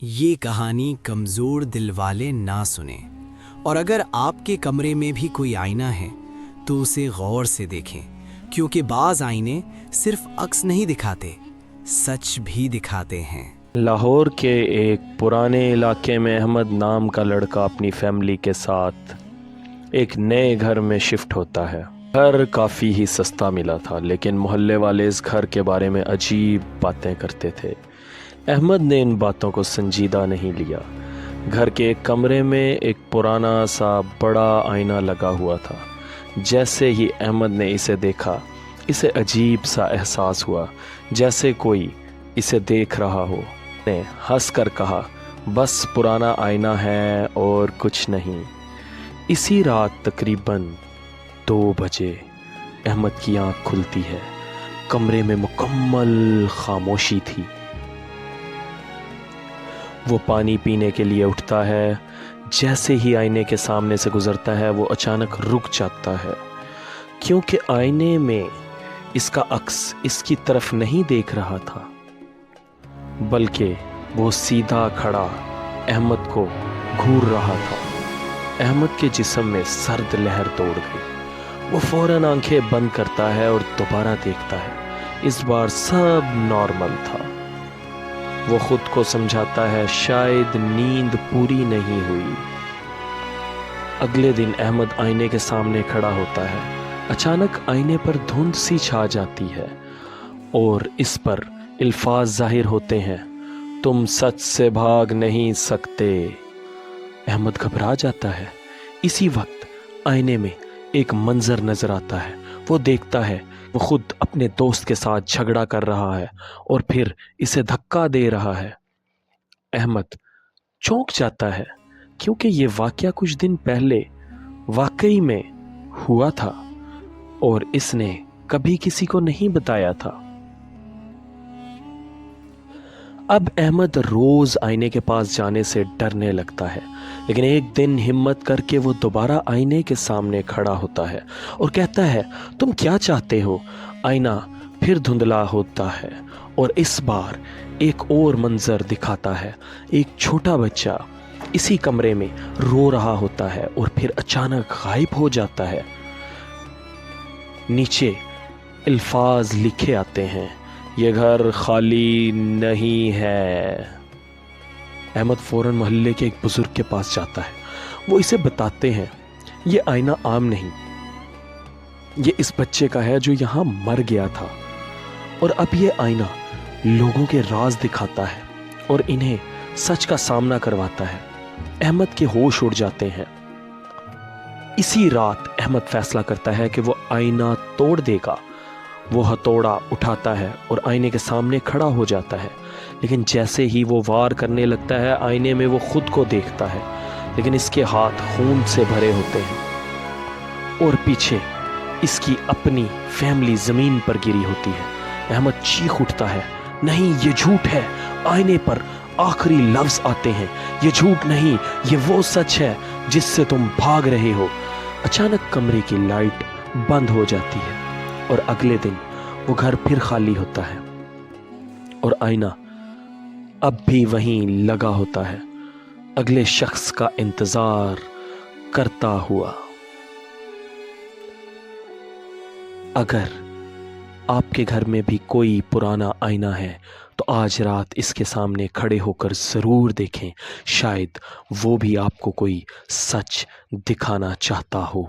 یہ کہانی کمزور دل والے نہ سنیں، اور اگر آپ کے کمرے میں بھی کوئی آئینہ ہے تو اسے غور سے دیکھیں، کیونکہ بعض آئینے صرف عکس نہیں دکھاتے، سچ بھی دکھاتے ہیں۔ لاہور کے ایک پرانے علاقے میں احمد نام کا لڑکا اپنی فیملی کے ساتھ ایک نئے گھر میں شفٹ ہوتا ہے۔ گھر کافی ہی سستا ملا تھا، لیکن محلے والے اس گھر کے بارے میں عجیب باتیں کرتے تھے۔ احمد نے ان باتوں کو سنجیدہ نہیں لیا۔ گھر کے ایک کمرے میں ایک پرانا سا بڑا آئینہ لگا ہوا تھا۔ جیسے ہی احمد نے اسے دیکھا، اسے عجیب سا احساس ہوا، جیسے کوئی اسے دیکھ رہا ہو۔ نے ہنس کر کہا، بس پرانا آئینہ ہے اور کچھ نہیں۔ اسی رات تقریباً 2 بجے احمد کی آنکھ کھلتی ہے۔ کمرے میں مکمل خاموشی تھی۔ وہ پانی پینے کے لیے اٹھتا ہے۔ جیسے ہی آئینے کے سامنے سے گزرتا ہے، وہ اچانک رک جاتا ہے، کیونکہ آئینے میں اس کا عکس اس کی طرف نہیں دیکھ رہا تھا، بلکہ وہ سیدھا کھڑا احمد کو گھور رہا تھا۔ احمد کے جسم میں سرد لہر دوڑ گئی۔ وہ فوراً آنکھیں بند کرتا ہے اور دوبارہ دیکھتا ہے۔ اس بار سب نارمل تھا۔ وہ خود کو سمجھاتا ہے شاید نیند پوری نہیں ہوئی۔ اگلے دن احمد آئینے کے سامنے کھڑا ہوتا ہے۔ اچانک آئینے پر دھند سی چھا جاتی ہے اور اس پر الفاظ ظاہر ہوتے ہیں، تم سچ سے بھاگ نہیں سکتے۔ احمد گھبرا جاتا ہے۔ اسی وقت آئینے میں ایک منظر نظر آتا ہے۔ وہ دیکھتا ہے وہ خود اپنے دوست کے ساتھ جھگڑا کر رہا ہے اور پھر اسے دھکا دے رہا ہے۔ احمد چونک جاتا ہے، کیونکہ یہ واقعہ کچھ دن پہلے واقعی میں ہوا تھا اور اس نے کبھی کسی کو نہیں بتایا تھا۔ اب احمد روز آئینے کے پاس جانے سے ڈرنے لگتا ہے، لیکن ایک دن ہمت کر کے وہ دوبارہ آئینے کے سامنے کھڑا ہوتا ہے اور کہتا ہے، تم کیا چاہتے ہو؟ آئینہ پھر دھندلا ہوتا ہے اور اس بار ایک اور منظر دکھاتا ہے۔ ایک چھوٹا بچہ اسی کمرے میں رو رہا ہوتا ہے اور پھر اچانک غائب ہو جاتا ہے۔ نیچے الفاظ لکھے آتے ہیں، یہ گھر خالی نہیں ہے۔ احمد فوراً محلے کے ایک بزرگ کے پاس جاتا ہے۔ وہ اسے بتاتے ہیں، یہ آئینہ عام نہیں، یہ اس بچے کا ہے جو یہاں مر گیا تھا، اور اب یہ آئینہ لوگوں کے راز دکھاتا ہے اور انہیں سچ کا سامنا کرواتا ہے۔ احمد کے ہوش اڑ جاتے ہیں۔ اسی رات احمد فیصلہ کرتا ہے کہ وہ آئینہ توڑ دے گا۔ وہ ہتھوڑا اٹھاتا ہے اور آئینے کے سامنے کھڑا ہو جاتا ہے، لیکن جیسے ہی وہ وار کرنے لگتا ہے، آئینے میں وہ خود کو دیکھتا ہے، لیکن اس کے ہاتھ خون سے بھرے ہوتے ہیں اور پیچھے اس کی اپنی فیملی زمین پر گری ہوتی ہے۔ احمد چیخ اٹھتا ہے، نہیں، یہ جھوٹ ہے۔ آئینے پر آخری لفظ آتے ہیں، یہ جھوٹ نہیں، یہ وہ سچ ہے جس سے تم بھاگ رہے ہو۔ اچانک کمرے کی لائٹ بند ہو جاتی ہے اور اگلے دن وہ گھر پھر خالی ہوتا ہے اور آئینہ اب بھی وہیں لگا ہوتا ہے، اگلے شخص کا انتظار کرتا ہوا۔ اگر آپ کے گھر میں بھی کوئی پرانا آئینہ ہے تو آج رات اس کے سامنے کھڑے ہو کر ضرور دیکھیں، شاید وہ بھی آپ کو کوئی سچ دکھانا چاہتا ہو۔